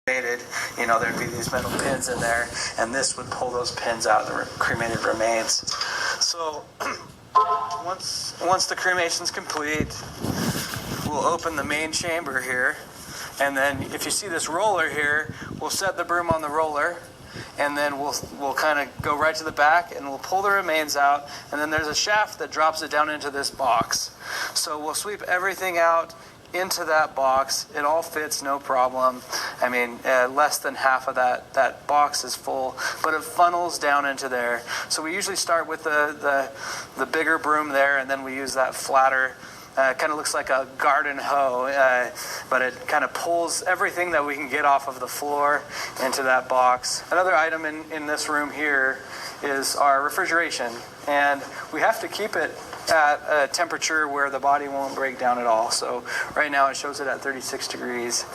You know, there'd be these metal pins in there, and this would pull those pins out of the cremated remains. So once the cremation's complete, we'll open the main chamber here, and then if you see this roller here, we'll set the broom on the roller, and then we'll kind of go right to the back, and we'll pull the remains out, and then there's a shaft that drops it down into this box. So we'll sweep everything out into that box. It all fits, no problem. I mean, less than half of that box is full, but it funnels down into there. So we usually start with the bigger broom there, and then we use that flatter, kind of looks like a garden hoe, but it kind of pulls everything that we can get off of the floor into that box. Another item in this room here is our refrigeration, and we have to keep it at a temperature where the body won't break down at all. So right now it shows it at 36 degrees.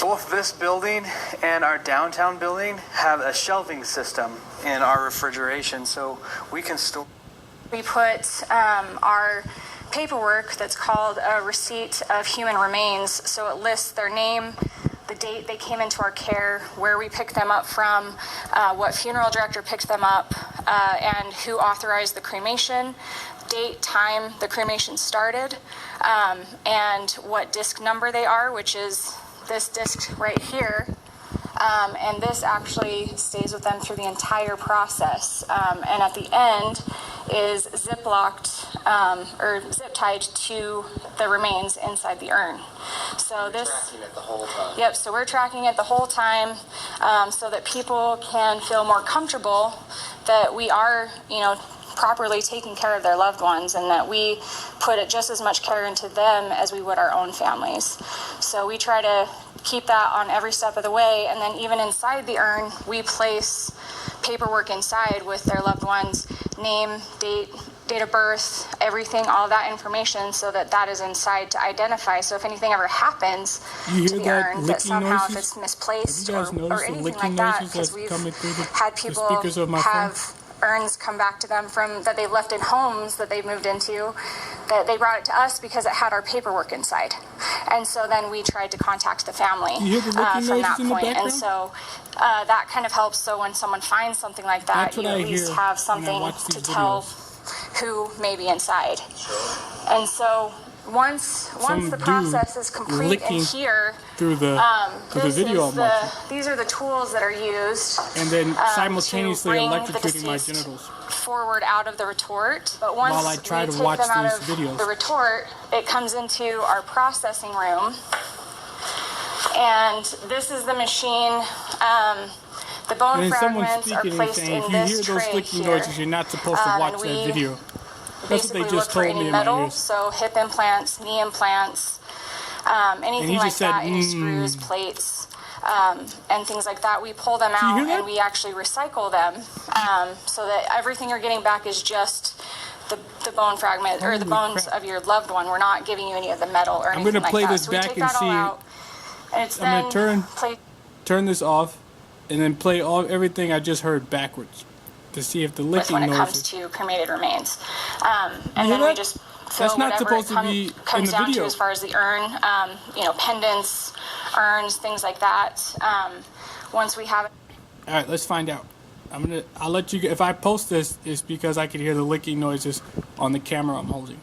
Both this building and our downtown building have a shelving system in our refrigeration, so we can store. We put our paperwork that's called a receipt of human remains, so it lists their name, the date they came into our care, where we picked them up from, what funeral director picked them up, and who authorized the cremation, date, time the cremation started, and what disc number they are, which is this disc right here. And this actually stays with them through the entire process. And at the end is zip-locked or zip-tied to the remains inside the urn. So this, tracking it the whole time. Yep, so we're tracking it the whole time so that people can feel more comfortable that we are, you know, properly taking care of their loved ones, and that we put just as much care into them as we would our own families. So we try to keep that on every step of the way, and then even inside the urn, we place paperwork inside with their loved ones, name, date of birth, everything, all that information, so that is inside to identify. So if anything ever happens to the urn, that somehow if it's misplaced or anything like that, because we've had people have urns come back to them from that they've left in homes that they've moved into, that they brought it to us because it had our paperwork inside. And so then we tried to contact the family from that point. And so that kind of helps. So when someone finds something like that, you at least have something to tell who may be inside. And so once the process is complete in here, through the video these are the tools that are used, and then simultaneously electrocuting my genitals forward out of the retort. But once while I try we to take watch them out these of videos. the retort, it comes into our processing room, and this is the machine. The bone fragments are placed in this tray here. If you hear those clicking noises, you're not supposed to watch that video. That's what they just told me in my ears. So hip implants, knee implants, anything like that, any screws, plates, and things like that. We pull them out and we actually recycle them, so that everything you're getting back is just the bone fragment or the bones of your loved one. We're not giving you any of the metal or anything like that. I'm going to play this back and see. I'm going to turn this off and then play everything I just heard backwards to see if the licking when it noises. comes to cremated remains, and then we just fill That's not whatever supposed to be comes in the down video. to as far as the urn, you know, pendants, urns, things like that. Once we have it. All right, let's find out. I'll let you. If I post this, it's because I can hear the licking noises on the camera I'm holding.